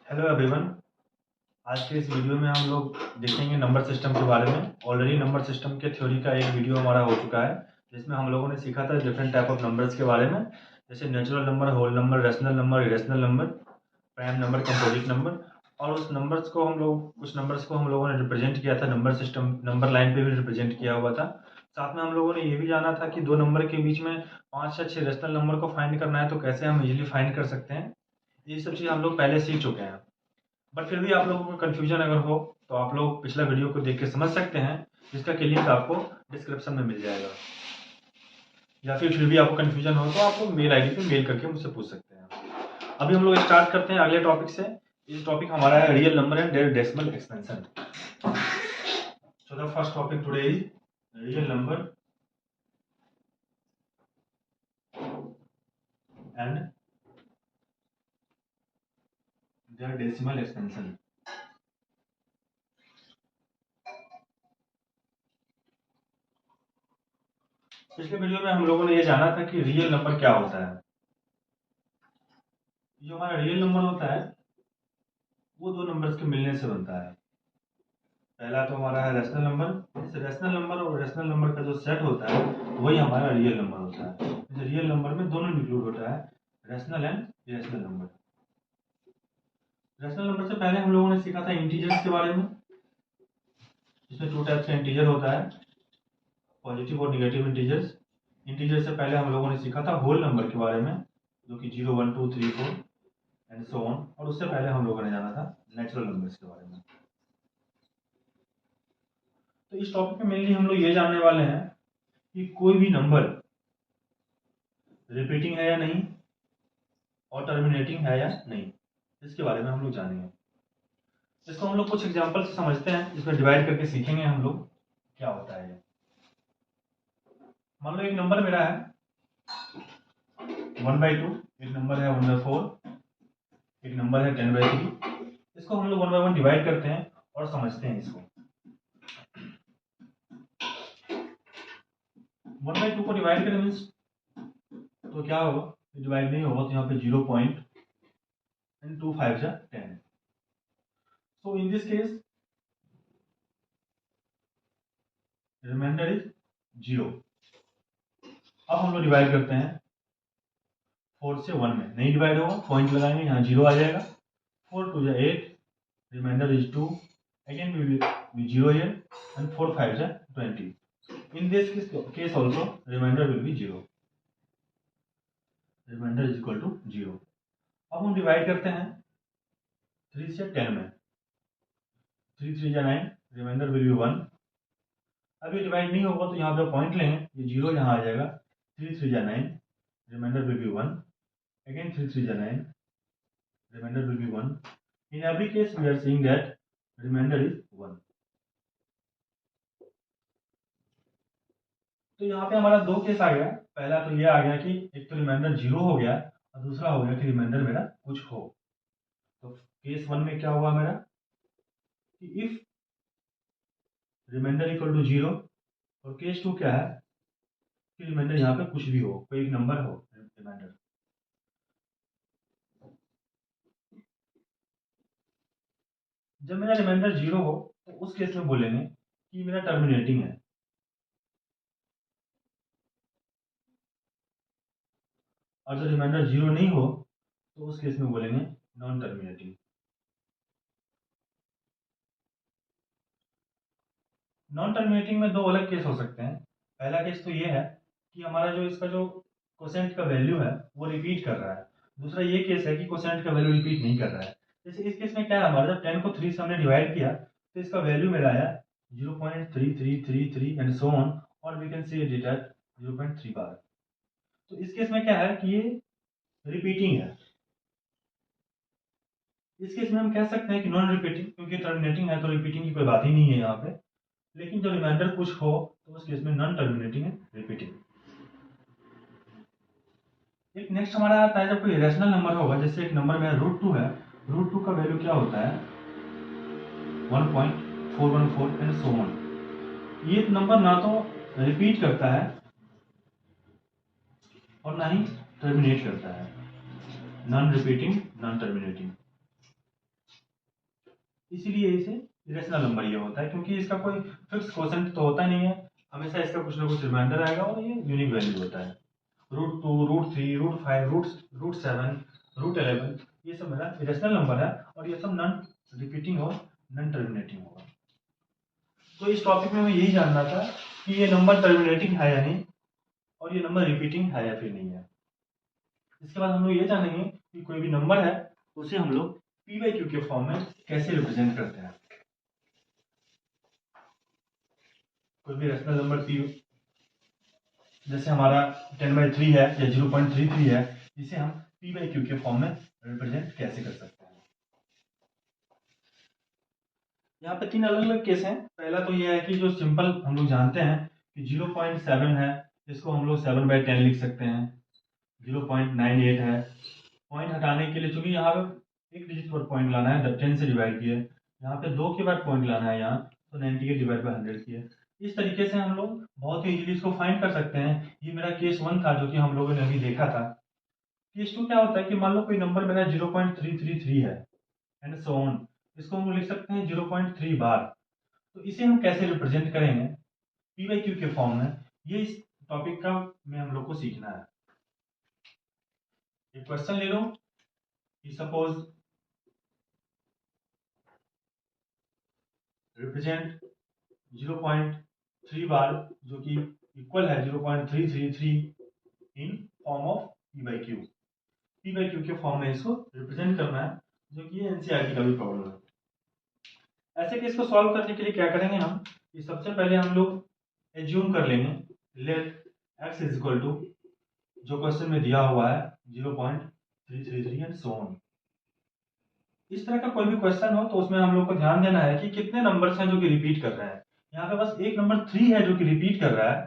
Hello everyone. आज के इस वीडियो में हम लोग देखेंगे नंबर सिस्टम के बारे में। ऑलरेडी नंबर सिस्टम के थ्योरी का एक वीडियो हमारा हो चुका है, जिसमें हम लोगों ने सीखा था डिफरेंट टाइप ऑफ नंबर्स के बारे में, जैसे natural number, whole number, rational number, irrational number, prime number, composite number. और उस नंबर्स को कुछ नंबर्स को हम लोगों ने रिप्रेजेंट किया था नंबर सिस्टम, नंबर लाइन पे भी रिप्रेजेंट किया हुआ था। साथ में हम लोगों ने ये भी जाना था कि दो नंबर के बीच में 5 या 6 रेशनल नंबर को फाइंड करना है तो कैसे हम इजीली फाइंड कर सकते हैं। ये सब चीज़ हम लोग पहले सीख चुके हैं। बट फिर भी आप लोगों को कन्फ्यूजन अगर हो तो आप लोग पिछला वीडियो को देख के समझ सकते हैं, जिसका कि लिंक आपको डिस्क्रिप्शन में मिल जाएगा। या फिर भी आपको कन्फ्यूजन हो तो आप लोग मेल आईडी पे मेल करके मुझसे पूछ सकते हैं। अभी हम लोग स्टार्ट करते हैं अगले टॉपिक से। इस टॉपिक हमारा है real number and their decimal expansion. So the first topic today is real number and their decimal expansion. पिछले वीडियो में हम लोगों ने ये जाना था कि रियल नंबर क्या होता है। जो हमारा रियल नंबर होता है वो दो नंबर्स के मिलने से बनता है। पहला तो हमारा है रेशनल नंबर। इस रेशनल नंबर और रेशनल नंबर का जो सेट होता है वही हमारा रियल नंबर होता है। इस रियल नंबर में दोनों इंक्लूड होता है, rational and irrational number. Rational number से पहले हम लोगों ने सीखा था इंटीजर्स के बारे में, जिसमें 2 टाइप्स का इंटीजर होता है, पॉजिटिव और निगेटिव इंटीजर्स। इंटीजर से पहले हम लोगों ने सीखा था होल नंबर के बारे में, जो कि 0, 1, 2, 3, 4 एंड सो ऑन। और उससे पहले हम लोगों ने जाना था नेचुरल नंबर्स के बारे में। तो इस टॉपिक में मेनली हम लोग ये जानने वाले हैं कि कोई भी नंबर रिपीटिंग है या नहीं और टर्मिनेटिंग है या नहीं, इसके बारे में हम लोग जानेंगे। इसको हम लोग कुछ एग्जांपल से समझते हैं, जिसमें डिवाइड करके सीखेंगे हम लोग क्या होता है ये। मान लो एक नंबर मेरा है 1/2, एक नंबर है 1/4, एक नंबर है 10/3। इसको हम लोग 1 by 1 डिवाइड करते हैं और समझते हैं इसको। 1/2 को डिवाइड करें मीन्स तो क्या होगा, डिवाइड नहीं होगा तो यहाँ पे 0.25 या 10। So in this case reminder is 0। अब हम लोग डिवाइड करते हैं 4 से 1 में, नहीं डिवाइड होगा, पॉइंट लगाएंगे, यहाँ 0 आ जाएगा। 4 2 8, remainder is 2, again we will be 0 here, and 4 5 20. In this case also remainder will be 0. Remainder is equal to 0. अब हम डिवाइड करते हैं 3 से 10 में, 3 3 9, रिमाइंडर विल बी 1। अब ये डिवाइड नहीं होगा तो यहाँ पे पॉइंट लेंगे, ये 0 यहाँ आ जाएगा। 3 3 9, reminder will B 1, again 3 3 9, remainder will be 1. In every case we are seeing that remainder is 1. तो यहाँ पे हमारा दो केस आ गया। पहला तो ये आ गया कि एक तो रिमाइंडर 0 हो गया और दूसरा हो गया कि रिमाइंडर मेरा कुछ हो। तो केस 1 में क्या हुआ मेरा कि इफ रिमाइंडर इक्वल टू 0, और केस 2 क्या है कि रिमाइंडर यहाँ पे कुछ भी हो, कोई एक नंबर हो रिमाइंडर। जब मेरा रिमाइंडर 0 हो तो उस केस में बोलेंगे कि मेरा टर्मिनेटिंग है, और जब रिमाइंडर 0 नहीं हो तो उस केस में बोलेंगे नॉन टर्मिनेटिंग। नॉन टर्मिनेटिंग में दो अलग केस हो सकते हैं। पहला केस तो ये है कि हमारा जो इसका जो कोसेंट का वैल्यू है वो रिपीट कर रहा है। दूसरा ये केस है कि कोसेंट का वैल्यू रिपीट नहीं कर रहा है। जैसे इस केस में क्या है, हमारा जब 10 को 3 से हमने डिवाइड किया तो इसका वैल्यू मेरा आया 0.3333 एंड सो ऑन, और we can see it at 0.3 bar. तो इस केस में क्या है कि ये रिपीटिंग है। इस केस में हम कह सकते हैं कि नॉन रिपीटिंग, क्योंकि टर्मिनेटिंग है तो रिपीटिंग की कोई बात ही नहीं है यहाँ पे। लेकिन जब रिमाइंडर कुछ हो तो उस केस में नॉन टर्मिनेटिंग है, रिपीटिंग। एक नेक्स्ट हमारा आता है जब कोई रेशनल नंबर होगा, जैसे एक नंबर में √2 है। √2 का वैल्यू क्या होता है 1.414 एंड सो ऑन। ये नंबर ना तो रिपीट करता है और ना ही टर्मिनेट करता है, नॉन रिपीटिंग नॉन टर्मिनेटिंग। इसीलिए इसे इरेशनल नंबर ये होता है, क्योंकि इसका कोई फिक्स क्वोशेंट तो होता नहीं है, हमेशा इसका कुछ ना कुछ रिमाइंडर आएगा और ये यूनिक वैल्यू होता है। √2, √3, √5, √7, √11 ये सब मेरा इरेशनल नंबर है और ये सब नॉन रिपीटिंग और नॉन टर्मिनेटिंग होगा। तो इस टॉपिक में मैं यही जानना था कि ये नंबर टर्मिनेटिंग है या नहीं, और ये नंबर रिपीटिंग है या फिर नहीं है। इसके बाद हम लोग ये जानेंगे कि कोई भी नंबर है उसे हम लोग पी बाई क्यू के फॉर्म में कैसे रिप्रेजेंट करते हैं। कोई भी रेशनल नंबर पी, जैसे हमारा 10/3 है या 0.33 है, इसे हम पी बाई क्यू के फॉर्म में रिप्रेजेंट कैसे कर सकते हैं। यहाँ पे 3 अलग अलग केस हैं। पहला तो ये है कि जो सिंपल हम लोग जानते हैं कि 0.7 है, इसको हम लोग 7/10 लिख सकते हैं। 0.98 है, पॉइंट हटाने के लिए, चूंकि यहाँ पे एक डिजिट पर पॉइंट लाना है, 10 से डिवाइड किए, यहाँ पे 2 के बाद पॉइंट लाना है यहाँ, तो 98 डिवाइड बाई 100 किए। इस तरीके से हम लोग बहुत ही इजीली इसको फाइंड कर सकते हैं। ये मेरा केस 1 था जो कि हम लोगों ने अभी देखा था। केस 2 क्या होता है कि मान लो कोई नंबर मेरा 0.333 है एंड सो ऑन, इसको हम लिख सकते हैं 0.3 बार। तो इसे हम कैसे रिप्रेजेंट करेंगे पी बाई क्यू के फॉर्म में, ये इस टॉपिक का में हम लोग को सीखना है। एक क्वेश्चन ले लो कि सपोज रिप्रेजेंट 0.3 बार जो कि इक्वल है 0.333 in form of P by Q. P by Q के फॉर्म में इसको रिप्रेजेंट करना है, जो कि एनसीईआरटी का भी प्रॉब्लम है। ऐसे केस को सॉल्व करने के लिए क्या करेंगे हम कि सबसे पहले हम लोग एज्यूम कर लेंगे let x is equal to जो क्वेश्चन में दिया हुआ है 0.333 एंड सो ऑन। इस तरह का कोई भी क्वेश्चन हो तो उसमें हम लोग को ध्यान देना है कि कितने नंबर्स हैं जो कि रिपीट कर रहे हैं। यहाँ पे बस एक नंबर 3 है जो कि रिपीट कर रहा है,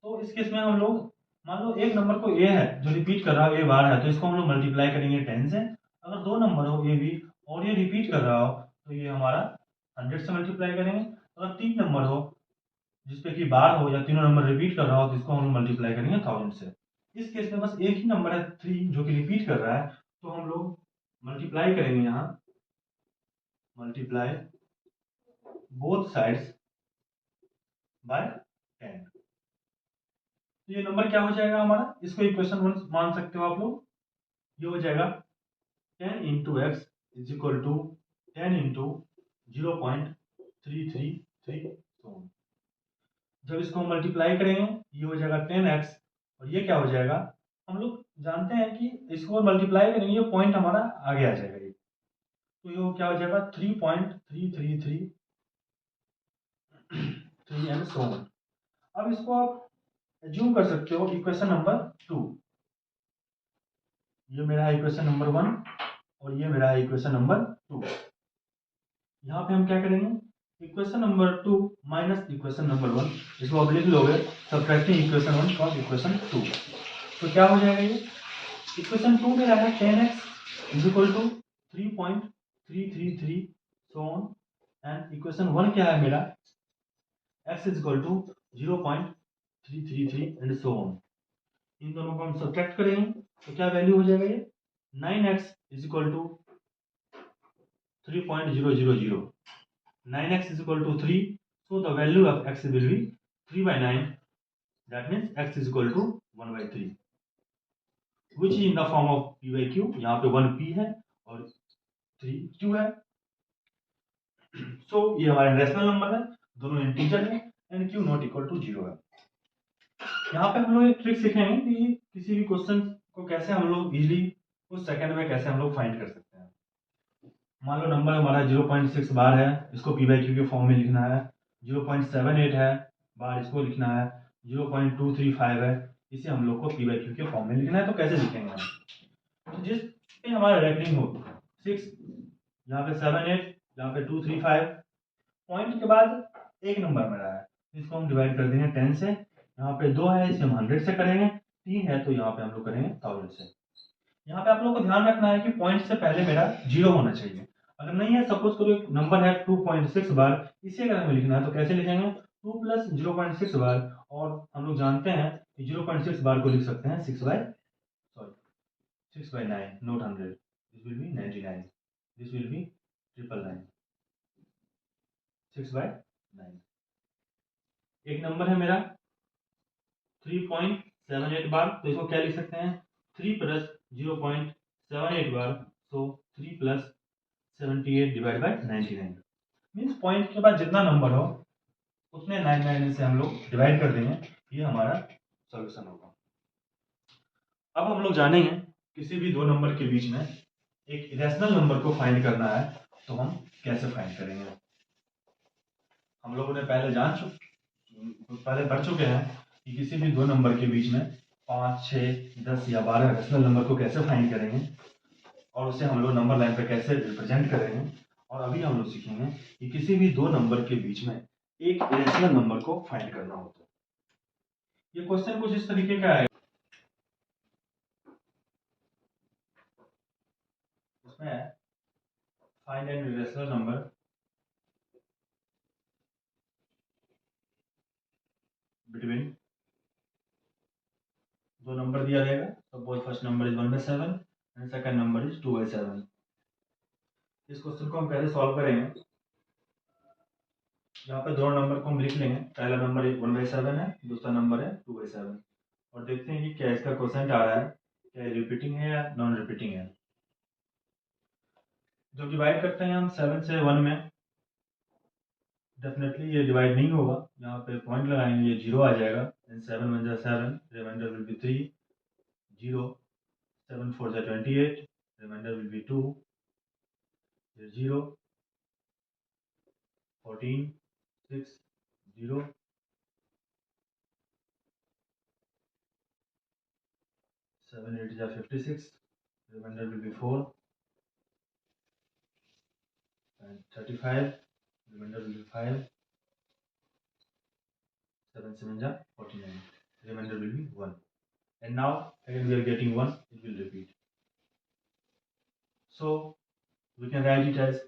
तो इस केस में हम लोग मान लो एक नंबर को ए है जो रिपीट कर रहा है, ए बार है, तो इसको हम लोग मल्टीप्लाई करेंगे 10 से। अगर 2 नंबर हो ए बी और ये रिपीट कर रहा हो तो ये हमारा 100 से मल्टीप्लाई करेंगे। अगर 3 नंबर हो जिसपे कि बार हो या तीनों नंबर रिपीट कर रहा हो तो इसको हम लोग मल्टीप्लाई करेंगे 1000 से। इस केस में बस एक ही नंबर है 3 जो कि रिपीट कर रहा है, तो हम लोग मल्टीप्लाई करेंगे यहाँ, मल्टीप्लाई बोथ साइड्स बाय 10। तो ये नंबर क्या हो जाएगा हमारा, इसको इक्वेशन 1 मान सकते हो आप लोग। ये हो जाएगा 10 into x is equal to 10 into 0.333। जब इसको मल्टीप्लाई करेंगे ये हो जाएगा 10x, और ये क्या हो जाएगा, हम लोग जानते हैं कि इसको मल्टीप्लाई करेंगे ये पॉइंट हमारा आगे आ जाएगा ये, तो ये क्या हो जाएगा 3.333 एंड सो ऑन। अब इसको आप एज्यूम कर सकते हो इक्वेशन नंबर 2। ये मेरा है इक्वेशन नंबर 1 और ये मेरा है इक्वेशन नंबर 2। यहाँ पे हम क्या करेंगे, equation number 2 minus equation number 1, इसको आप लिख लोगे सब्ट्रैक्टिंग इक्वेशन 1 फ्रॉम इक्वेशन 2। तो क्या हो जाएगा ये, इक्वेशन 2 मेरा है 10x is equal to 3.333 so on, and equation 1 क्या है मेरा, x is equal to 0.333 and so on. इन दोनों को हम सब्ट्रैक्ट करेंगे तो क्या वैल्यू हो जाएगा ये, 9x is equal to 3.000, 9x is equal to 3, so the value of x will be 3/9, that means x is equal to 1/3, which is in the form of p by q। यहाँ पे 1 p है और 3 q है। so ये हमारा rational number है, दोनों integer है and q not equal to 0 है। यहाँ पे हम लोग एक ट्रिक सीखेंगे कि किसी भी क्वेश्चन को कैसे हम लोग इजीली कुछ सेकंड में कैसे हम लोग फाइंड कर सकते हैं। मान लो नंबर हमारा 0.6 बार है, इसको पी बाई क्यू के फॉर्म में लिखना है। 0.78 है बार, इसको लिखना है। 0.235 है, इसे हम लोग को पी बाई क्यू के फॉर्म में लिखना है। तो कैसे लिखेंगे हम, तो जिस पे हमारा रेफरिंग हो 6, यहाँ पे 7 8, यहाँ पे 2 3 5, पॉइंट के बाद एक नंबर मेरा है, इसको हम डिवाइड कर देंगे 10 से। यहाँ पे 2 है, इसे हम 100 से करेंगे। 3 है तो यहाँ पे हम लोग करेंगे 1000 से। यहाँ पे आप लोग को ध्यान रखना है कि पॉइंट से पहले मेरा 0 होना चाहिए। अगर नहीं है, सपोज करो एक नंबर है 2.6 बार, इसे अगर हमें लिखना है तो कैसे लिखेंगे, 2 प्लस 0.6 बार, और हम लोग जानते हैं कि 0.6 बार को लिख सकते हैं 6/9, note 100, this will B 99, this will B 999, 6/9। एक नंबर है मेरा 3.78 बार, तो इसको क्या लिख सकते हैं 3 plus 0.78 bar, so 3 plus 78 divide by 99। Means point के बाद जितना नंबर हो उतने 99 से हम लोग डिवाइड कर देंगे, ये हमारा सॉल्यूशन होगा। अब हम लोग जानेंगे किसी भी दो नंबर के बीच में एक इरेशनल नंबर को फाइंड करना है तो हम कैसे फाइंड करेंगे। हम लोगों ने पहले पढ़ चुके हैं कि किसी भी दो नंबर के बीच में 5, 6, 10 या 12 इरेशनल नंबर को कैसे फाइंड करेंगे और उसे हम लोग नंबर लाइन पर कैसे रिप्रेजेंट करेंगे। और अभी हम लोग सीखेंगे कि किसी भी दो नंबर के बीच में एक इरेशनल नंबर को फाइंड करना होता है। ये क्वेश्चन कुछ इस तरीके का है, इसमें find an irrational number between दो नंबर दिया जाएगा। Suppose first number is 1/7 and second number is 2/7। इस क्वेश्चन को हम कैसे सॉल्व करेंगे, यहाँ पे दोनों नंबर को हम लिख लेंगे। पहला नंबर 1/7 है, दूसरा नंबर है 2/7 और देखते हैं कि क्या इसका क्वेश्चन आ रहा है, क्या रिपीटिंग है या नॉन रिपीटिंग है। जब डिवाइड करते हैं हम 7 से 1 में, डेफिनेटली ये डिवाइड नहीं होगा, यहाँ पे पॉइंट लगाएंगे, ये 0 आ जाएगा। 7 1 7, remainder will be 3, 0, 7 4 28, remainder will be 2, 0, 14, 6, 0, 7 8 56, remainder will be 4 and 35, remainder will be 5, 7 7 49, remainder will be 1. And now again we are getting 1, it will repeat. So we can write it as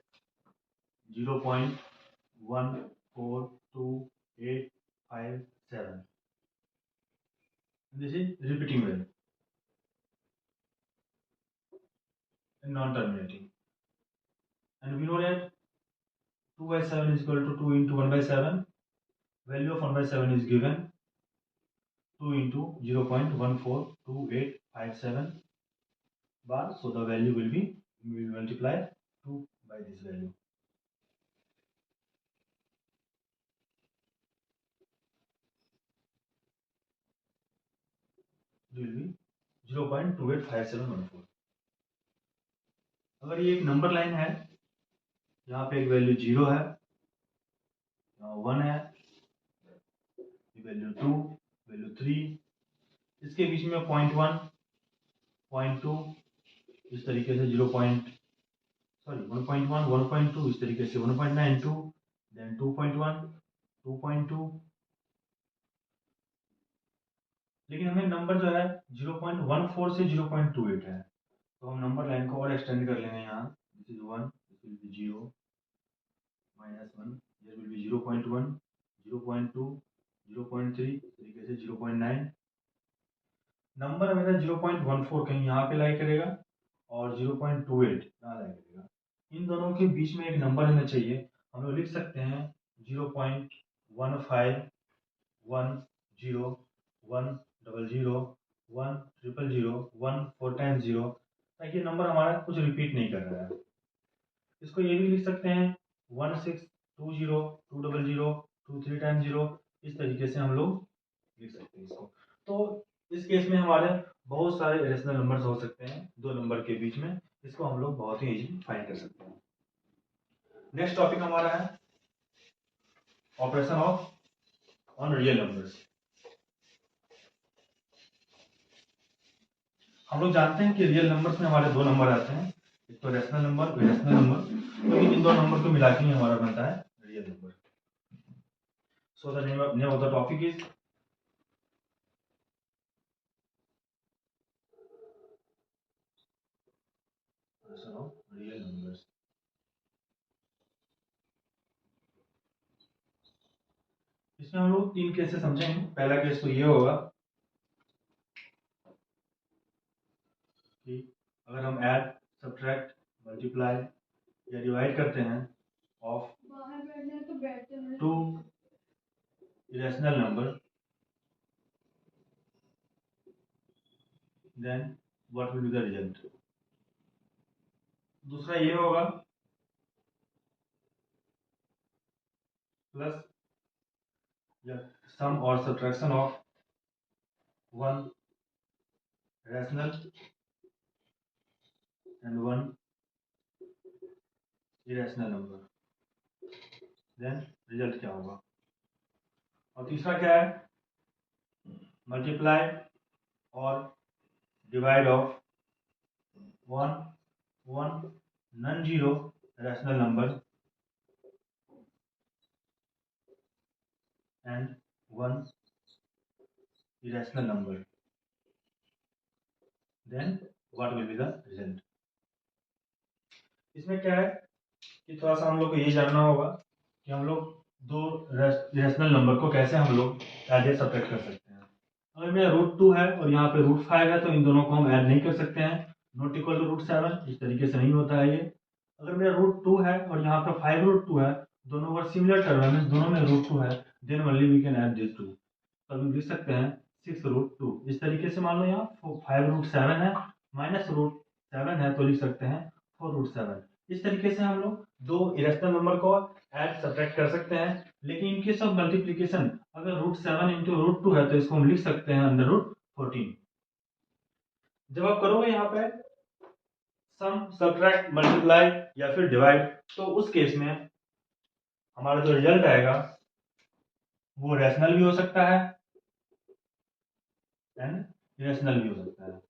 0.14287. This is repeating value and non-terminating. And we know that 2/7 is equal to 2 into 1/7. Value of 1/7 is given 2 into 0.142857 bar. So the value will be, we will multiply 2 by this value. It will be 0.285714. अगर ये एक number line है, यहाँ पे एक value 0 है, यहाँ 1 है, वैल्यू 2, वैल्यू 3, इसके बीच में 0.1, 0.2, इस तरीके से 1.1, 1.2, इस तरीके से 1.92, देन 2.1, 2.2। लेकिन हमें नंबर जो है 0.14 से 0.28 है, तो हम नंबर लाइन को और एक्सटेंड कर लेंगे। यहाँ this is 1, this will B 0, -1, this will B 0.1, 0.2, 0.3, इस तरीके से 0.9। नंबर मेरा 0.14 कहीं यहाँ पे लाई करेगा और 0.28 यहाँ लाई करेगा। इन दोनों के बीच में एक नंबर हमें चाहिए। हम लोग लिख सकते हैं 0.15, 1 0, 1 00, 1 000, 1 4 times 0, ताकि नंबर हमारा कुछ रिपीट नहीं कर रहा है। इसको ये भी लिख सकते हैं 1620, 200, 23 times 0, इस तरीके से हम लोग लिख सकते हैं इसको। तो इस केस में हमारे बहुत सारे इरेशनल नंबर्स हो सकते हैं दो नंबर के बीच में, इसको हम लोग बहुत ही इजीली फाइंड कर सकते हैं। नेक्स्ट टॉपिक हमारा है operation of on real numbers. हम लोग जानते हैं कि रियल नंबर्स में हमारे दो नंबर आते हैं, एक तो रेशनल नंबर, इरेशनल नंबर, तो इन दो नंबर को मिला के ही हमारा बनता है real number. So the name of the topic is operation of real numbers. इसमें हम लोग 3 केसेस समझेंगे। पहला केस तो ये होगा कि अगर हम ऐड, सब्ट्रैक्ट, मल्टीप्लाई या डिवाइड करते हैं of two irrational number, then what will be the result. दूसरा ये होगा प्लस या सम और subtraction of one rational and one irrational number, then result क्या होगा। और तीसरा क्या है, मल्टीप्लाई और divide of one non zero rational number and one irrational number, then what will be the result। इसमें क्या है कि थोड़ा सा हम लोग को ये जानना होगा कि हम लोग दो इरेशनल नंबर को कैसे हम लोग ऐड या सब्ट्रैक्ट कर सकते हैं। अगर मेरा √2 है और यहाँ पे √5 है तो इन दोनों को हम ऐड नहीं कर सकते हैं, नॉट इक्वल टू √7, इस तरीके से नहीं होता है ये। अगर मेरा √2 है और यहाँ पे 5√2 है, दोनों वर्ड सिमिलर टर्म है, दोनों में √2 है, then only we can add this two. तो हम लिख सकते हैं 6√2। इस तरीके से मान लो यहाँ 5√7 है, -√7 है तो लिख सकते हैं 4√7। इस तरीके से हम लोग दो इरेशनल नंबर को ऐड सब्ट्रैक्ट कर सकते हैं। लेकिन इन केस ऑफ मल्टीप्लीकेशन अगर √7 इंटू √2 है तो इसको हम लिख सकते हैं √14। जब आप करोगे यहाँ पे सम, सब्ट्रैक्ट, मल्टीप्लाई या फिर डिवाइड, तो उस केस में हमारा जो रिजल्ट आएगा वो रैशनल भी हो सकता है एंड इरेशनल भी हो सकता है।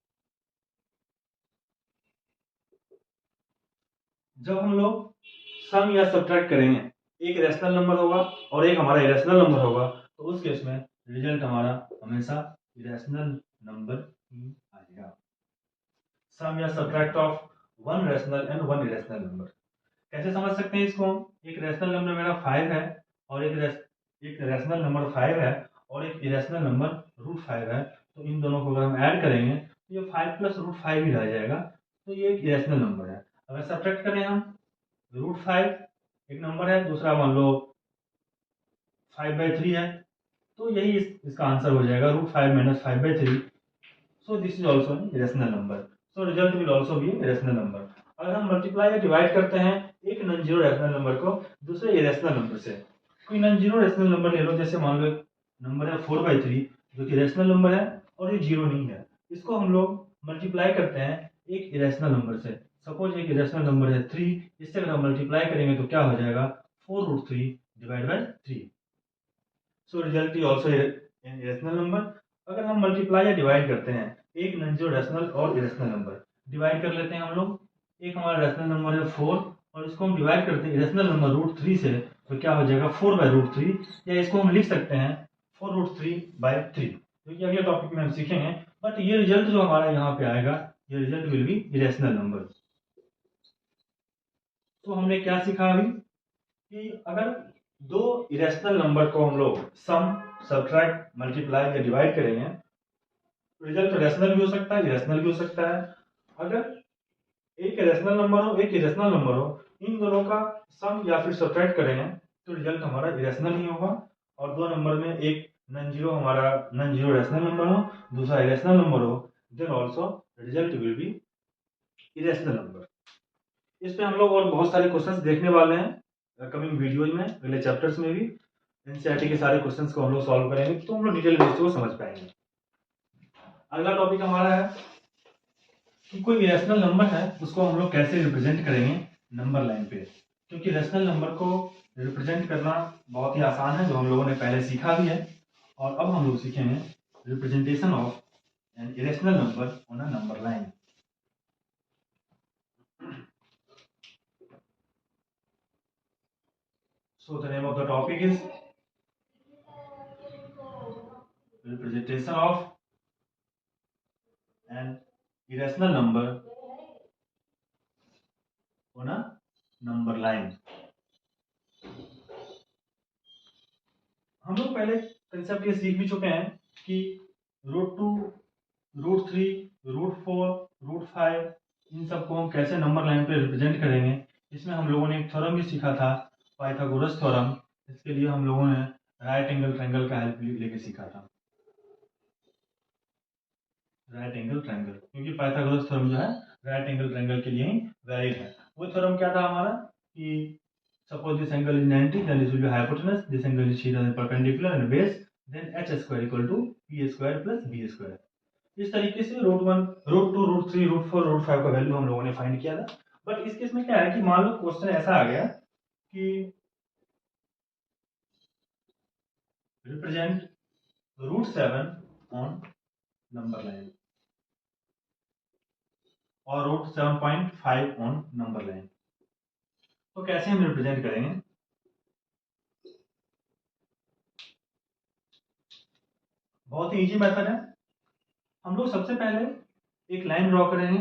जब हम लोग सम या सब्ट्रैक्ट करेंगे, एक रैशनल नंबर होगा और एक हमारा इरेशनल नंबर होगा, तो उस केस में रिजल्ट हमारा हमेशा इरेशनल नंबर ही आएगा। सम या subtract of one rational and one irrational number कैसे समझ सकते हैं इसको हम। एक रैशनल नंबर मेरा 5 है और एक रैशनल नंबर 5 है और एक इरेशनल नंबर √5 है, तो इन दोनों को अगर हम ऐड करेंगे तो ये 5 प्लस √5 ही रह जाएगा, तो ये एक इरेशनल नंबर है। अगर सब्ट्रैक्ट करें हम, √5 एक नंबर है, दूसरा मान लो 5/3 है, तो यही इसका आंसर हो जाएगा √5 - 5/3। So this is also irrational number, so result will also be irrational number. अगर हम मल्टीप्लाई या डिवाइड करते हैं एक नॉन जीरो रैशनल नंबर को दूसरे इरेशनल नंबर से, कोई नॉन जीरो रैशनल नंबर ले लो, जैसे मान लो नंबर है 4/3 जो कि रैशनल नंबर है और ये जीरो नहीं है, इसको हम लोग मल्टीप्लाई करते हैं एक इरेशनल नंबर से। सपोज एक इरेशनल नंबर है 3, इससे अगर हम मल्टीप्लाई करेंगे तो क्या हो जाएगा 4√3 divide by 3। So result is also an irrational number. अगर हम मल्टीप्लाई या डिवाइड करते हैं एक नॉन जीरो रैशनल और इरेशनल नंबर, डिवाइड कर लेते हैं हम लोग, एक हमारा रैशनल नंबर है 4 और इसको हम डिवाइड करते हैं इरेशनल नंबर √3 से, तो क्या हो जाएगा 4/√3, या इसको हम लिख सकते हैं 4√3/3, जो कि अगले टॉपिक में हम सीखेंगे। बट ये रिजल्ट जो हमारा यहाँ पे आएगा, ये result will be irrational number. तो हमने क्या सीखा अभी कि अगर दो इरेशनल नंबर को हम लोग सम, सब्ट्रैक्ट, मल्टीप्लाई या डिवाइड करेंगे, रिजल्ट रैशनल भी हो सकता है, इरेशनल भी हो सकता है। अगर एक रैशनल नंबर हो एक इरेशनल नंबर हो, इन दोनों का सम या फिर सब्ट्रैक्ट करेंगे तो रिजल्ट हमारा इरेशनल ही होगा। और दो नंबर में एक नॉन जीरो हमारा नॉन जीरो रैशनल नंबर हो, दूसरा इरेशनल नंबर हो, then also result will be irrational number. इस पे हम लोग और बहुत सारे क्वेश्चंस देखने वाले हैं कमिंग वीडियोज में, अगले चैप्टर्स में भी एनसीईआरटी के सारे क्वेश्चंस को हम लोग सॉल्व करेंगे, तो हम लोग डिटेल बेस को समझ पाएंगे। अगला टॉपिक हमारा है कि कोई रैशनल नंबर है उसको हम लोग कैसे रिप्रेजेंट करेंगे नंबर लाइन पे, क्योंकि रैशनल नंबर को रिप्रेजेंट करना बहुत ही आसान है, जो हम लोगों ने पहले सीखा भी है। और अब हम लोग सीखेंगे representation of an irrational number on a number line. So the name of the topic is representation of an irrational number on a number line। हम लोग पहले कंसेप्ट ये सीख भी चुके हैं कि √2, √3, √4, √5 इन सबको हम कैसे नंबर लाइन पे रिप्रेजेंट करेंगे, इसमें हम लोगों ने एक थ्योरम भी सीखा था, पाइथागोरस थ्योरम। इसके लिए हम लोगों ने राइट एंगल ट्रायंगल का हेल्प लेके सीखा था, राइट एंगल ट्रायंगल, क्योंकि पाइथागोरस थ्योरम जो है राइट एंगल ट्रायंगल के लिए ही वैलिड है। वो थ्योरम क्या था हमारा कि suppose this angle is 90, then this will be hypotenuse, this angle is theta perpendicular and base, then h square equal to p square plus b square. इस तरीके से root 1, root 2, root 3, root 4, root 5 का value हम लोगों ने find किया था। But इस केस में क्या है कि मान लो क्वेश्चन ऐसा आ गया कि represent root 7 on number line और रूट 7.5 ऑन नंबर लाइन, तो कैसे हम रिप्रेजेंट करेंगे? बहुत ही इजी मेथड है। हम लोग सबसे पहले एक लाइन ड्रॉ करेंगे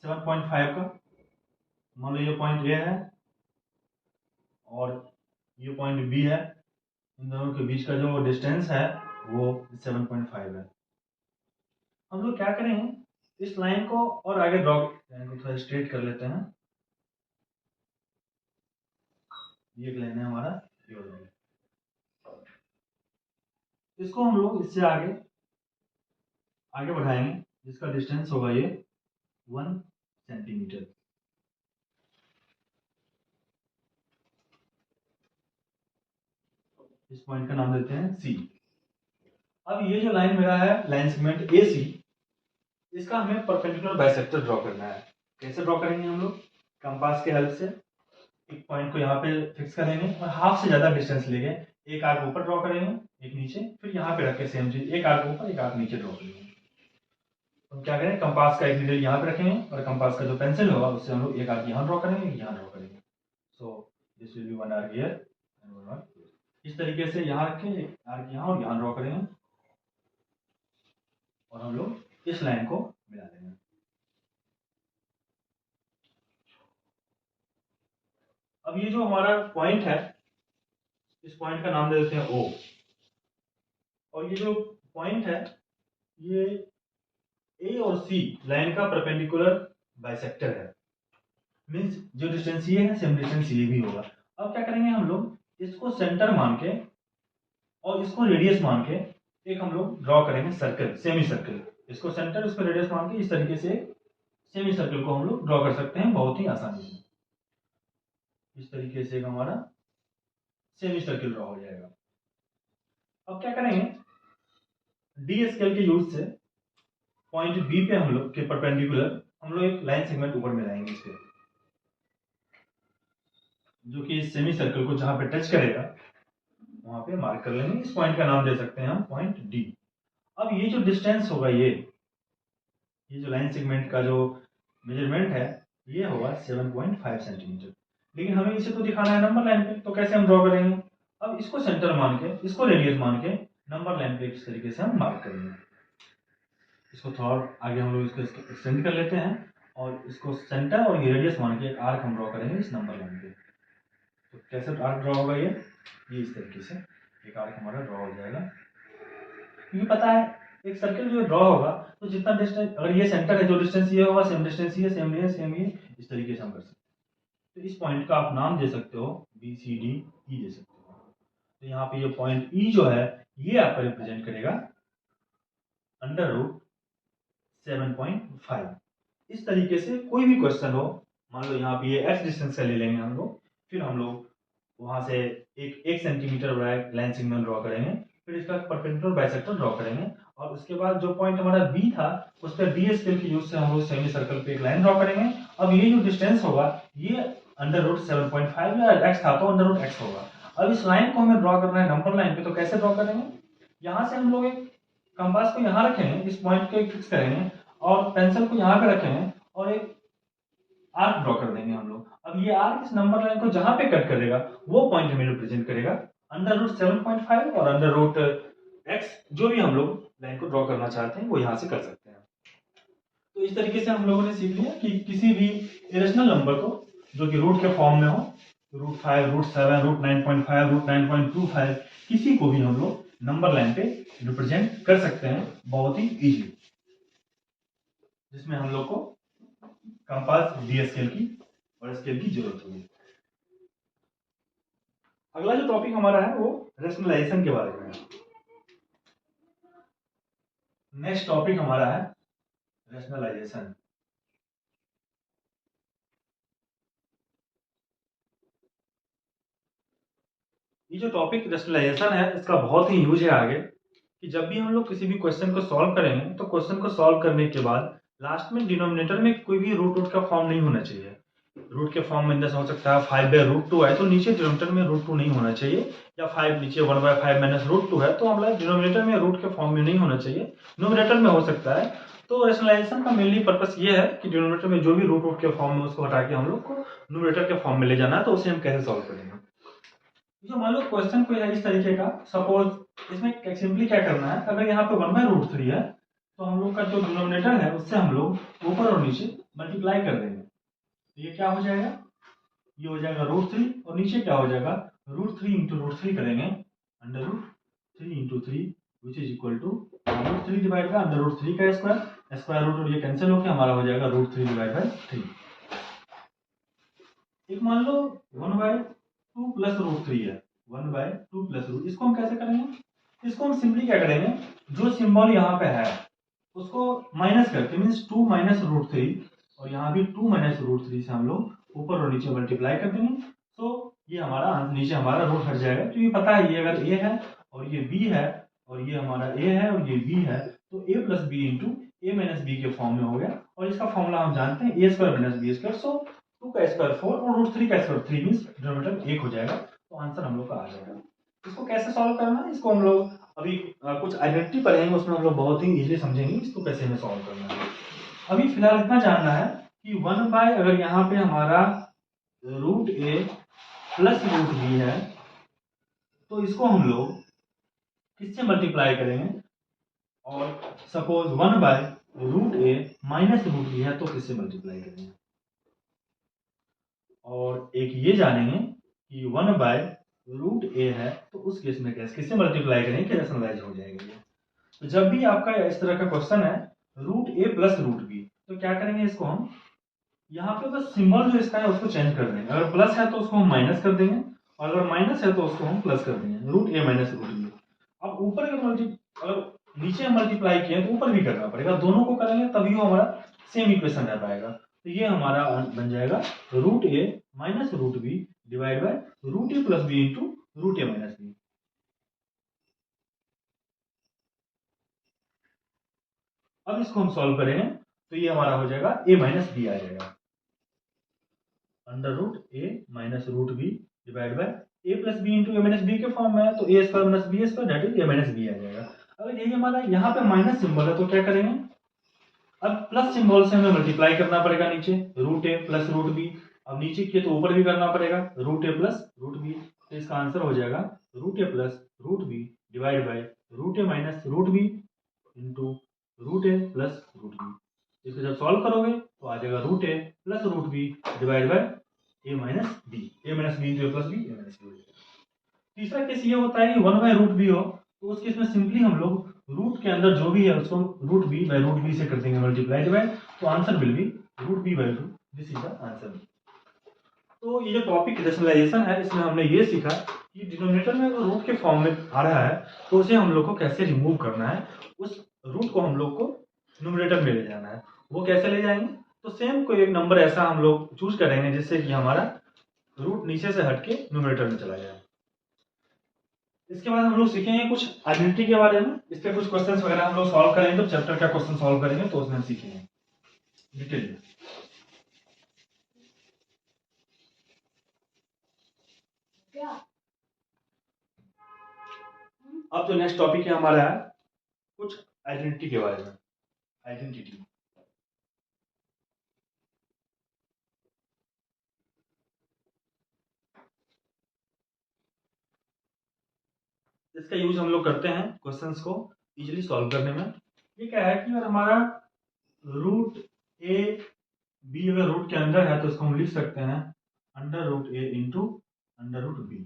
7.5 का। मान लो ये पॉइंट ए है और ये पॉइंट बी है, इन दोनों के बीच का जो डिस्टेंस है वो 7.5 है। हम लोग क्या करेंगे, इस लाइन को और आगे ड्रॉ, लाइन को थोड़ा स्ट्रेट कर लेते हैं। ये एक लाइन है हमारा, ये लाइन, इसको हम लोग इससे आगे आगे बढ़ाएंगे, जिसका डिस्टेंस होगा ये 1 सेंटीमीटर। इस पॉइंट का नाम देते हैं सी। अब ये जो लाइन मेरा है, लाइन सेगमेंट ए सी, इसका हमें परपेंडिकुलर बाइसेक्टर ड्रॉ करना है। कैसे ड्रॉ करेंगे हम लोग? कंपास के हेल्प से एक पॉइंट को यहाँ पे फिक्स करेंगे और हाफ से ज्यादा डिस्टेंस लेके एक आर्क ऊपर ड्रॉ करेंगे, एक नीचे, फिर यहाँ पे रख के सेम चीज, एक आर्क ऊपर एक आर्क नीचे ड्रॉ करेंगे। हम क्या करें, कंपास का एक नीडल यहाँ पे रखेंगे और कंपास का जो पेंसिल होगा उससे हम लोग एक आर्क यहाँ ड्रॉ करेंगे, यहाँ ड्रॉ करेंगे। So this will B one arc here and one arc. इस तरीके से यहाँ रखें, एक आर्क यहाँ और यहाँ ड्रॉ करेंगे और हम लोग इस लाइन को मिला देंगे। अब ये जो हमारा पॉइंट है, इस पॉइंट का नाम दे देते हैं ओ, और ये जो पॉइंट है ये ए और सी लाइन का परपेंडिकुलर बाइसेक्टर है। मींस जो डिस्टेंस ये है सेम डिस्टेंस ये भी होगा। अब क्या करेंगे, हम लोग इसको सेंटर मान के और इसको रेडियस मान के एक हम लोग ड्रॉ करेंगे सर्कल, सेमी सर्कल। इसको सेंटर, इसको रेडियस मान के इस तरीके से सेमी सर्कल को हम लोग ड्रॉ कर सकते हैं बहुत ही आसानी से। इस तरीके से हमारा सेमी सर्कल ड्रॉ हो जाएगा। अब क्या करेंगे, डी स्केल के यूज से पॉइंट बी पे हम लोग के परपेंडिकुलर हम लोग एक लाइन सेगमेंट ऊपर में लाएंगे इसके, जो कि इस सेमी सर्कल को जहां पे टच करेगा वहां पे मार्क कर लेंगे। इस पॉइंट का नाम दे सकते हैं हम पॉइंट डी। अब ये जो डिस्टेंस होगा, ये जो लाइन सेगमेंट का जो मेजरमेंट है ये होगा 7.5 सेंटीमीटर। लेकिन हमें इसे तो दिखाना है नंबर लाइन पे, तो कैसे हम ड्रॉ करेंगे? अब इसको सेंटर मान के, इसको रेडियस मान के नंबर लाइन पे इस तरीके से हम मार्क करेंगे। इसको थोड़ा आगे हम लोग इसको एक्सटेंड कर लेते हैं और इसको सेंटर और ये रेडियस मान के एक आर्क हम ड्रॉ करेंगे इस नंबर लाइन पे। तो कैसे आर्क ड्रॉ होगा ये इस तरीके से एक आर्क हमारा ड्रॉ हो जाएगा। क्योंकि पता है एक सर्कल जो ड्रॉ होगा तो जितना डिस्टेंस, अगर ये सेंटर है, जो डिस्टेंस ये होगा सेम डिस्टेंस ये, सेम ये, सेम ये, इस तरीके से हम कर सकते हैं। तो इस पॉइंट का आप नाम दे सकते हो बी सी डी ई दे सकते हो। तो यहाँ पे ये पॉइंट ई जो है ये आपका रिप्रेजेंट करेगा अंडर रूट 7.5। इस तरीके से कोई भी क्वेश्चन हो, मान लो यहाँ पे ये x डिस्टेंस का ले लेंगे हम लोग, फिर हम लोग वहां से एक सेंटीमीटर बड़ा लाइन सिग्नल ड्रॉ करेंगे, फिर इसका परपेंडिकुलर बाइसेक्टर ड्रॉ करेंगे और उसके बाद जो पॉइंट हमारा बी था उस पर डी स्केल के यूज से हम लोग सेमी सर्कल पे एक लाइन ड्रॉ करेंगे। अब ये जो डिस्टेंस होगा ये अंडर रूट 7.5 या x था तो अंडर रूट x होगा। अब इस लाइन को हमें ड्रॉ करना है नंबर लाइन पे, तो कैसे ड्रॉ करेंगे? यहाँ से हम लोग एक कंपास को यहाँ रखेंगे, इस पॉइंट को फिक्स करेंगे और पेंसिल को यहाँ पे रखेंगे और एक आर्क ड्रॉ कर देंगे हम लोग। अब ये आर्क इस नंबर लाइन को जहां पे कट करेगा वो पॉइंट हमें रिप्रेजेंट करेगा अंडर रूट 7.5 और अंडर रूट x, जो भी हम लोग लाइन को ड्रॉ करना चाहते हैं वो यहाँ से कर सकते हैं। तो इस तरीके से हम लोगों ने सीख लिया कि किसी भी इरेशनल नंबर को जो कि रूट के फॉर्म में हो, रूट 5, रूट 7, रूट 9.5, रूट 9.25, किसी को भी हम लोग नंबर लाइन पे रिप्रेजेंट कर सकते हैं बहुत ही इजी, जिसमें हम लोग को कंपास डी स्केल की और स्केल की जरूरत होगी। अगला जो टॉपिक हमारा है वो रेशनलाइजेशन के बारे में है। नेक्स्ट टॉपिक हमारा है रेशनलाइजेशन। ये जो टॉपिक रेशनलाइजेशन है इसका बहुत ही यूज है आगे, कि जब भी हम लोग किसी भी क्वेश्चन को सॉल्व करेंगे तो क्वेश्चन को सॉल्व करने के बाद लास्ट में डिनोमिनेटर में कोई भी रूट का फॉर्म नहीं होना चाहिए। रूट के फॉर्म में जैसे हो सकता है 5/√2 है तो नीचे डिनोमिनेटर में √2 नहीं होना चाहिए, या 5 नीचे 1/5 - √2 है तो हमारा डिनोमिनेटर में रूट के फॉर्म में नहीं होना चाहिए, न्यूमरेटर में हो सकता है। तो रेशनलाइजेशन का मेनली पर्पस ये है कि डिनोमिनेटर में जो भी रूट के फॉर्म में उसको हटा के हम लोग को न्यूमरेटर के फॉर्म में ले जाना है। तो उसे हम कैसे सॉल्व करेंगे, जो मान लो क्वेश्चन कोई है इस तरीके का, सपोज इसमें सिंपली क्या करना है, अगर यहाँ पे 1/√3 है तो हम लोग का जो डिनोमिनेटर है उससे हम लोग ऊपर और नीचे मल्टीप्लाई कर देंगे। तो ये क्या हो जाएगा, ये हो जाएगा √3 और नीचे क्या हो जाएगा √3 इंटू √3 करेंगे, √3 into 3 which is equal to √3 divide by √3 का स्क्वायर, स्क्वायर रूट और ये कैंसिल होकर हमारा हो जाएगा √3 डिवाइड बाय 3। एक मान लो 1/2 प्लस √3 है, 1/2 प्लस √, इसको हम कैसे करेंगे, इसको हम सिंपली क्या करेंगे, जो सिंबल यहाँ पे है उसको माइनस करके मीन्स 2 माइनस √3 और यहाँ भी 2 माइनस √3 से हम लोग ऊपर और नीचे मल्टीप्लाई कर देंगे। तो ये हमारा नीचे हमारा रूट हट जाएगा, क्योंकि पता है ये अगर a है और ये b है और ये हमारा a है और ये b है तो a plus B into a minus B के फॉर्म में हो गया। और इसका फॉर्मूला हम जानते हैं a square minus B square, so 2 का स्क्वायर 4 और √3 का स्क्वायर 3 मीन्स डिनोमिनेटर 1 हो जाएगा। तो आंसर हम लोग का आ जाएगा। इसको कैसे सॉल्व करना है, इसको हम लोग अभी कुछ आइडेंटिटी पढ़ेंगे, उसमें हम लोग बहुत ही इजीली समझेंगे इसको कैसे हमें सॉल्व करना है। अभी फिलहाल इतना जानना है कि 1 बाय अगर यहाँ पे हमारा √a प्लस √b है तो इसको हम लोग किससे मल्टीप्लाई करेंगे, और suppose 1 by √a minus √b है तो किससे मल्टीप्लाई करेंगे। और एक ये जानेंगे कि 1 बाय √a है तो उस केस में किससे मल्टीप्लाई करेंगे कि रेशनलाइज हो जाएगा ये। तो जब भी आपका इस तरह का क्वेश्चन है √a प्लस √b तो क्या करेंगे, इसको हम यहाँ पे बस सिंबल जो इसका है उसको चेंज कर देंगे, अगर प्लस है तो उसको हम माइनस कर देंगे और अगर माइनस है तो उसको हम प्लस कर देंगे, √a माइनस √b। अब ऊपर का अगर नीचे मल्टीप्लाई किए तो ऊपर भी करना पड़ेगा, दोनों को करेंगे तभी वो हमारा सेम इक्वेशन रह पाएगा। तो ये हमारा बन जाएगा √a minus √b divide by √a plus b into √a minus b। अब इसको हम सॉल्व करेंगे तो ये हमारा हो जाएगा a माइनस b आ जाएगा, √a minus √b divide by a plus b into a minus b के फॉर्म में है तो a square minus b square that is a minus b आ जाएगा। अगर यही हमारा यहाँ पे माइनस सिंबल है तो क्या करेंगे, अब प्लस सिंबल से हमें मल्टीप्लाई करना पड़ेगा नीचे √a प्लस √b, अब नीचे किए तो ऊपर भी करना पड़ेगा √a प्लस √b। तो इसका आंसर हो जाएगा √a plus √b divide by √a minus √b into √a plus √b। इसको जब सॉल्व करोगे तो आ जाएगा √a plus √b divide by a minus b, a minus b into a plus b, a minus b। तीसरा case ये होता है कि 1/√b हो तो उस केस में सिंपली हम लोग रूट के अंदर जो भी है उसको √b/√b से कर देंगे मल्टीप्लाई डिवाइड, तो answer will be √b/2। This is the answer. तो ये जो टॉपिक रेशनलाइजेशन है इसमें हमने ये सीखा कि डिनोमिनेटर में अगर रूट के फॉर्म में आ रहा है तो उसे हम लोग को कैसे रिमूव करना है, उस रूट को हम लोग को न्यूमरेटर में ले जाना है। वो कैसे ले जाएंगे, तो सेम कोई एक नंबर ऐसा हम लोग चूज करेंगे जिससे कि हमारा रूट नीचे से हट के न्यूमरेटर में चला जाए। इसके बाद हम लोग सीखेंगे कुछ आइडेंटिटी के बारे में, इसके कुछ क्वेश्चंस वगैरह हम लोग सॉल्व करेंगे, तो चैप्टर का क्वेश्चन सॉल्व करेंगे तो उसमें हम सीखेंगे डिटेल में। अब जो नेक्स्ट टॉपिक है हमारा है कुछ आइडेंटिटी के बारे में। आइडेंटिटी इसका यूज हम लोग करते हैं क्वेश्चंस को इजीली सॉल्व करने में। ये क्या है कि अगर हमारा √a/b अगर रूट के अंदर है तो इसको हम लिख सकते हैं √a इंटू √b।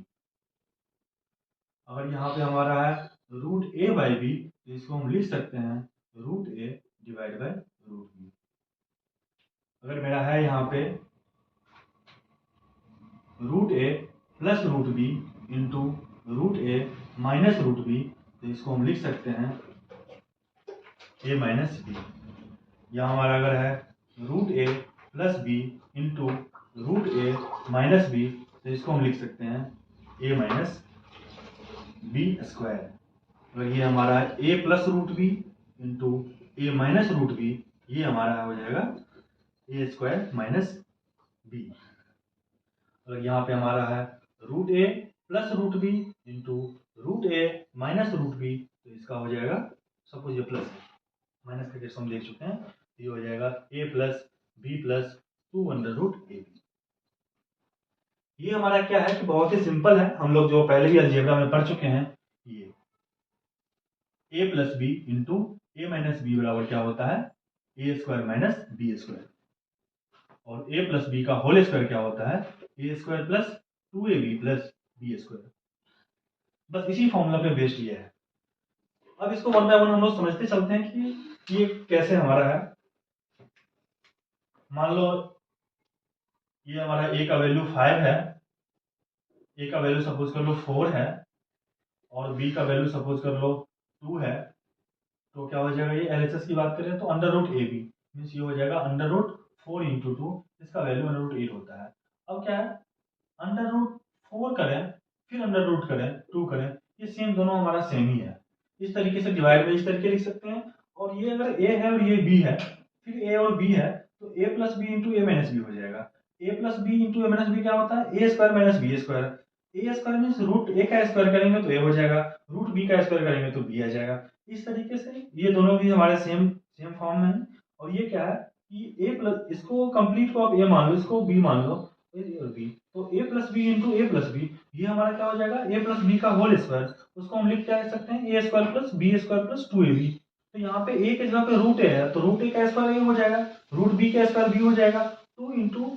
अगर यहाँ पे हमारा है √a/b तो इसको हम लिख सकते हैं √a डिवाइड बाय √b। अगर मेरा है यहाँ पे root A plus root B into root A minus root B, तो इसको हम लिख सकते हैं ए माइनस बी। या हमारा अगर है root A plus B into root A minus B, तो इसको हम लिख सकते हैं ए माइनस बी स्क्वायर। अगर ये हमारा है ए plus root B into A minus root B, ये हमारा हो जाएगा ए स्क्वायर माइनस बी। अगर यहाँ पे हमारा है root A plus root B into root A minus root B, तो इसका हो जाएगा, सपोज ये प्लस है, माइनस का केस हम देख चुके हैं, ये हो जाएगा A plus B plus 2 under root A B. ये हमारा क्या है कि बहुत ही सिंपल है, हम लोग जो पहले भी अलजेब्रा में पढ़ चुके हैं। ये A plus B into A minus B बराबर क्या होता है, A square minus B square, और ए प्लस बी का होल स्क्वायर क्या होता है, A square plus 2ab plus B square. बस इसी फॉर्मूला पे बेस्ड ये है। अब इसको वन बाय वन हम लोग समझते चलते हैं कि ये कैसे हमारा है। मान लो ये हमारा ए का वैल्यू 5 है, ए का वैल्यू सपोज कर लो 4 है, और बी का वैल्यू सपोज कर लो 2 है, तो क्या हो जाएगा, ये एलएचएस की बात करें तो under root A B means ये हो जाएगा अंडर रूट 4 इंटू 2, इसका वैल्यू अंडर रूट 8 होता है। अब क्या है, अंडर रूट 4 करें फिर अंडर रूट करें 2 करें, ये सेम दोनों हमारा सेम ही है। इस तरीके से डिवाइड में इस तरीके लिख सकते हैं। और ये अगर ए है और ये बी है, फिर ए और बी है, तो A plus B into A minus B हो जाएगा। A plus B into A minus B क्या होता है, A square minus B square. A square means root ए का स्क्वायर करेंगे तो ए हो जाएगा, रूट बी का स्क्वायर करेंगे तो बी आ जाएगा। इस तरीके से ये दोनों भी हमारे सेम सेम फॉर्म में है। और ये क्या है कि ए प्लस, इसको कंप्लीट को आप ए मान लो, इसको बी मान लो, ए और बी, तो A plus B into A plus B, ये हमारा क्या हो जाएगा, ए प्लस बी का होल स्क्वायर, उसको हम लिख क्या सकते हैं, A square plus B square plus 2ab। तो यहाँ पे ए के जगह पे रूट ए है, तो रूट ए का स्क्वायर ए हो जाएगा, रूट बी का स्क्वायर बी हो जाएगा, 2 इंटू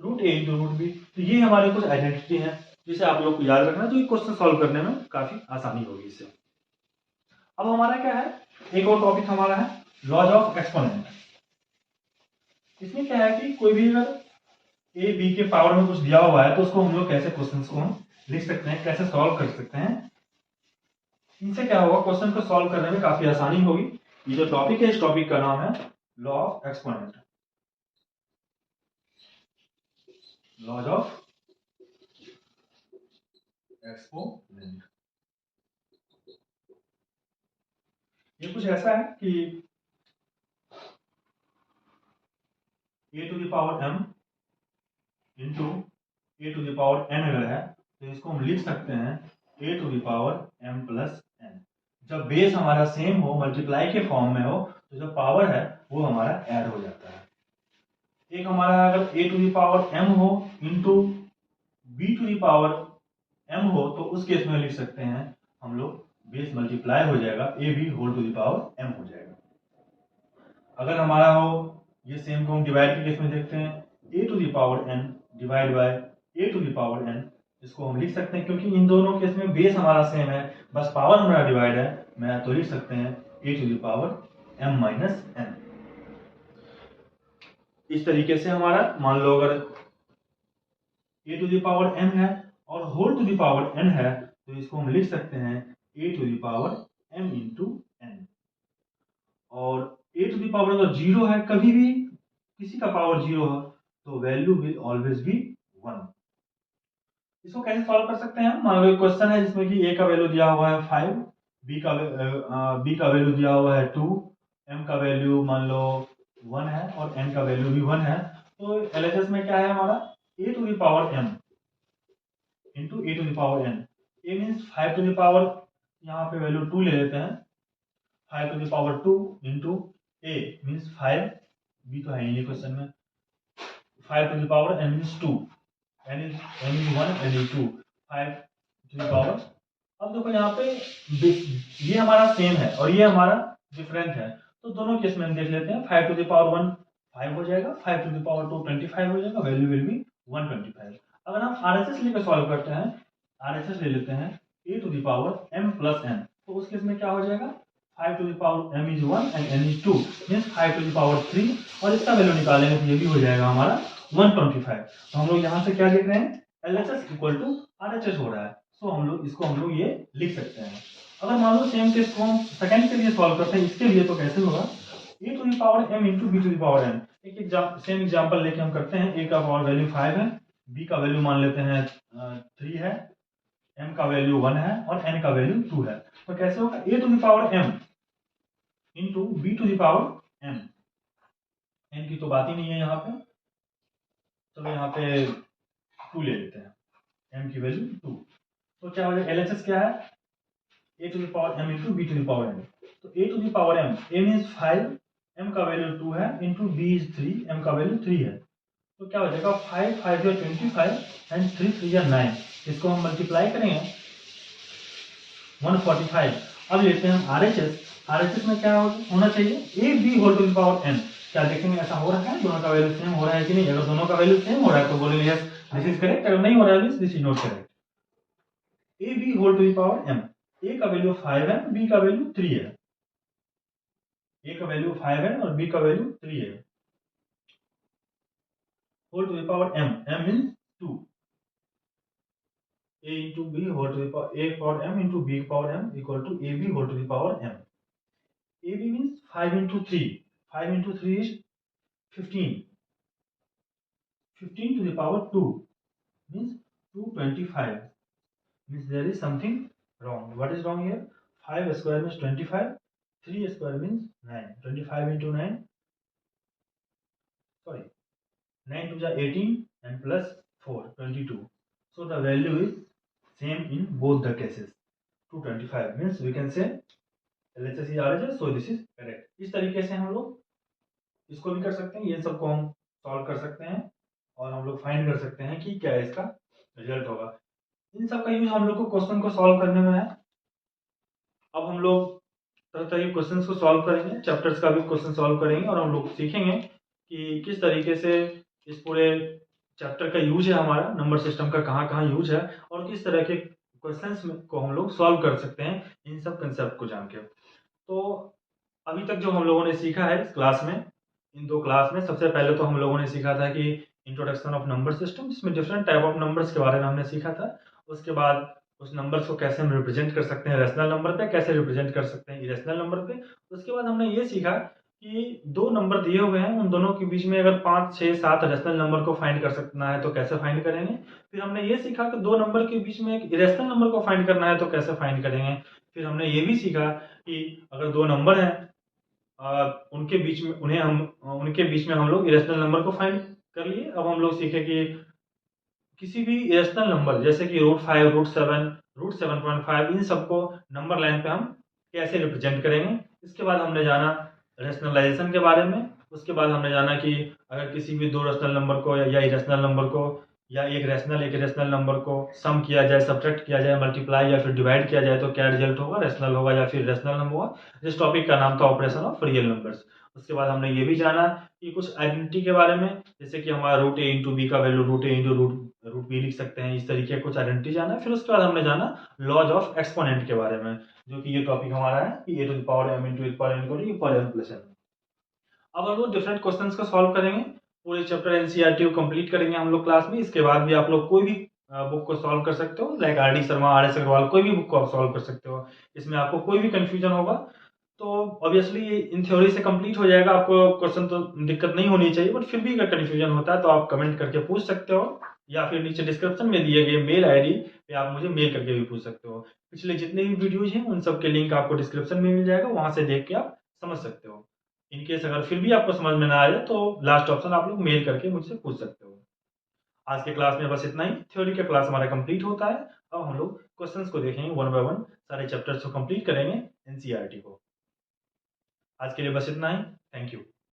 रूट ए इंटू रूट बी। तो ये हमारे कुछ आइडेंटिटी है जिसे आप लोग को याद रखना है, तो ये क्वेश्चन सॉल्व करने में काफी आसानी होगी इससे। अब हमारा क्या है, एक और टॉपिक हमारा है लॉज ऑफ एक्सपोनेंट। इसमें क्या है कि कोई भी अगर ए बी के पावर में कुछ दिया हुआ है तो उसको हम लोग कैसे क्वेश्चंस को हम लिख सकते हैं, कैसे सॉल्व कर सकते हैं। इनसे क्या होगा, क्वेश्चन को सॉल्व करने में काफी आसानी होगी। ये जो टॉपिक है, इस टॉपिक का नाम है law of exponent, laws of exponent. ये कुछ ऐसा है कि A to the power m into A to the power n अगर है, तो इसको हम लिख सकते हैं ए to the power m plus n। जब बेस हमारा सेम हो, मल्टीप्लाई के फॉर्म में हो, तो जो पावर है वो हमारा ऐड हो जाता है। एक हमारा अगर A to the power m हो into B to the power m हो, तो उस केस में लिख सकते हैं हम लोग बेस मल्टीप्लाई हो जाएगा, A B whole to the power m हो जाएगा। अगर हमारा हो ये सेम को हम डिवाइड के केस में देखते हैं, ए to the power n divide by A to the power n, इसको हम लिख सकते हैं क्योंकि इन दोनों केस में बेस हमारा सेम है, बस पावर हमारा डिवाइड है, मैं तो लिख सकते हैं ए to the power m minus n। इस तरीके से हमारा मान लो अगर A to the power m है और whole to the power n है, तो इसको हम लिख सकते हैं ए to the power m into n। और ए टू द पावर अगर जीरो है, कभी भी किसी का पावर जीरो है, तो वैल्यू विल ऑलवेज बी 1। इसको कैसे सॉल्व कर सकते हैं, मान लो एक क्वेश्चन है जिसमें कि ए का वैल्यू दिया हुआ है 5, बी का वैल्यू दिया हुआ है 2, m का वैल्यू मान लो 1 है और n का वैल्यू भी 1 है। तो एलएचएस में क्या है हमारा, a to the power m into A to the power n। A means 5 to the power, यहाँ पे वैल्यू 2 ले लेते हैं, 5 to the power 2 into a means 5, b तो है ही नहीं क्वेश्चन में, 5 to the power n means 2, n is 1, n is 2, 5 to the power. अब देखो यहाँ पे ये हमारा सेम है और ये हमारा डिफरेंट है, तो दोनों केस में हम देख लेते हैं। 5 टू द पावर 1 5 हो जाएगा, 5 टू द पावर 2 25 हो जाएगा, वैल्यू विल बी 125। अगर हम आरएचएस लेकर सॉल्व करते हैं, आरएचएस ले लेते हैं ए to the power m plus n, तो उस केस में क्या हो जाएगा, 5 to the power m is 1 and n is 2 means 5 to the power 3 और इसका वैल्यू निकालेंगे तो ये भी हो जाएगा हमारा 125। तो हम लोग यहाँ से क्या लिख रहे हैं, LHS इक्वल टू RHS हो रहा है। सो हम लोग ये लिख सकते हैं। अगर मान लो सेम केस को हम सेकंड के लिए सॉल्व करते हैं, इसके लिए तो कैसे होगा, a to the power m into b to the power n। एक सेम एग्जांपल लेके हम करते हैं। a का पावर वैल्यू 5 है, b का वैल्यू मान लेते हैं 3 है, m का वैल्यू 1 है और n का वैल्यू 2 है। तो कैसे होगा, a to the power m into b to the power m। n की तो बात ही नहीं है यहाँ पे, चलो यहाँ पे 2 ले लेते हैं, m की वैल्यू 2। तो क्या हो जाएगा, LHS क्या है, a to the power m into b to the power n। तो a to the power m, a means 5, m का वैल्यू 2 है इंटू b इज 3, m का वैल्यू 3 है। तो क्या हो जाएगा, 5 5 या 25 एंड 3 3 या 9। इसको हम मल्टीप्लाई करेंगे 145। अब लेते हैं हम RHS। RHS में क्या होना चाहिए, a b whole to the power n। क्या देखेंगे ऐसा हो रहा है, दोनों का वैल्यू सेम हो रहा है कि नहीं। अगर दोनों का वैल्यू सेम हो रहा है तो बोलेंगे यस दिस इज करेक्ट, अगर नहीं हो रहा है this is not correct. a b whole to the power m, a का वैल्यू 5 है, b का वैल्यू 3 है। a का वैल्यू 5 है और b का वैल्यू 3 है। Whole to the power m, m means 2, a into b whole to the power a power m into b power m equal to ab whole to the power m। ab means 5 into 3, 5 into 3 is 15, 15 to the power 2 means 225, means there is something wrong। What is wrong here, 5 square means 25, 3 square means 9, 25 into 9, sorry 9 to the 18 and plus 4 22। So the value is same in both the cases, 225 means we can say LHS is RHS, so this is correct। इस तरीके से हम लोग इसको भी कर सकते हैं, ये सबको हम सॉल्व कर सकते हैं और हम लोग फाइंड कर सकते हैं कि क्या इसका रिजल्ट होगा। इन सब का यूज हम लोग को क्वेश्चन को सॉल्व करने में है। अब हम लोग तरह तरह के क्वेश्चन को सॉल्व करेंगे, चैप्टर्स का भी क्वेश्चन सॉल्व करेंगे और हम लोग सीखेंगे कि किस तरीके से इस पूरे चैप्टर का यूज है, हमारा नंबर सिस्टम का कहाँ कहाँ यूज है और किस तरह के क्वेश्चंस को हम लोग सॉल्व कर सकते हैं इन सब कंसेप्ट को जान के। तो अभी तक जो हम लोगों ने सीखा है इस क्लास में, इन 2 क्लास में, सबसे पहले तो हम लोगों ने सीखा था कि इंट्रोडक्शन ऑफ नंबर सिस्टम, जिसमें डिफरेंट टाइप ऑफ नंबर्स के बारे में हमने सीखा था। उसके बाद उस नंबर्स को कैसे हम रिप्रेजेंट कर सकते हैं रैशनल नंबर पे, कैसे रिप्रेजेंट कर सकते हैं इरेशनल नंबर पे। उसके बाद हमने ये सीखा कि 2 नंबर दिए हुए हैं, उन दोनों के बीच में अगर 5 6 7 रैशनल नंबर को फाइंड कर सकना है तो कैसे फाइंड करेंगे। फिर हमने ये सीखा कि 2 नंबर के बीच में एक इरेशनल नंबर को फाइंड करना है तो कैसे फाइंड करेंगे। फिर हमने ये भी सीखा कि अगर 2 नंबर हैं उनके बीच में हम लोग इरेशनल नंबर को फाइंड कर लिए। अब हम लोग सीखे कि किसी भी इरेशनल नंबर जैसे कि √5 √7 √7.5 इन सबको नंबर लाइन पे हम कैसे रिप्रेजेंट करेंगे। इसके बाद हमने जाना रैशनलाइजेशन के बारे में। उसके बाद हमने जाना कि अगर किसी भी 2 रैशनल नंबर को या इरेशनल नंबर को या एक रैशनल नंबर को सम किया जाए, सब्ट्रैक्ट किया जाए, मल्टीप्लाई या फिर डिवाइड किया जाए तो क्या रिजल्ट होगा, रैशनल होगा या फिर रेशनल नंबर होगा। जिस टॉपिक का नाम था ऑपरेशन ऑफ रियल नंबर्स। उसके बाद हमने ये भी जाना कि कुछ आइडेंटिटी के बारे में, जैसे कि हमारा √a इंटू बी का value √a into root B लिख सकते हैं, इस तरीके कुछ आइडेंटिटी जाना। फिर उसके बाद हमने जाना लॉज ऑफ एक्सपोनेंट के बारे में, जो कि ये टॉपिक हमारा है कि a to the power m into m+n। अब हम लोग डिफरेंट क्वेश्चंस को सॉल्व करेंगे, पूरे चैप्टर एनसीईआरटी को कंप्लीट करेंगे हम लोग क्लास में। इसके बाद भी आप लोग कोई भी बुक को सॉल्व कर सकते हो, like RD Sharma, RS Agarwal, कोई भी बुक को आप सॉल्व कर सकते हो। इसमें आपको कोई भी कंफ्यूजन होगा तो ऑब्वियसली इन थ्योरी से कंप्लीट हो जाएगा, आपको क्वेश्चन तो दिक्कत नहीं होनी चाहिए, बट फिर भी अगर कंफ्यूजन होता है तो आप कमेंट करके पूछ सकते हो या फिर नीचे डिस्क्रिप्शन में दिए गए मेल आईडी पे आप मुझे मेल करके भी पूछ सकते हो। पिछले जितने भी वीडियोज हैं उन सब के लिंक आपको डिस्क्रिप्शन में मिल जाएगा, वहां से देख के आप समझ सकते हो। इनकेस अगर फिर भी आपको समझ में ना आए तो लास्ट ऑप्शन आप लोग मेल करके मुझसे पूछ सकते हो। आज के क्लास में बस इतना ही, थ्योरी का क्लास हमारा कंप्लीट होता है। अब हम लोग क्वेश्चंस को देखेंगे 1 बाय 1, सारे चैप्टर्स को कंप्लीट करेंगे एनसीईआरटी को। आज के लिए बस इतना ही, थैंक यू।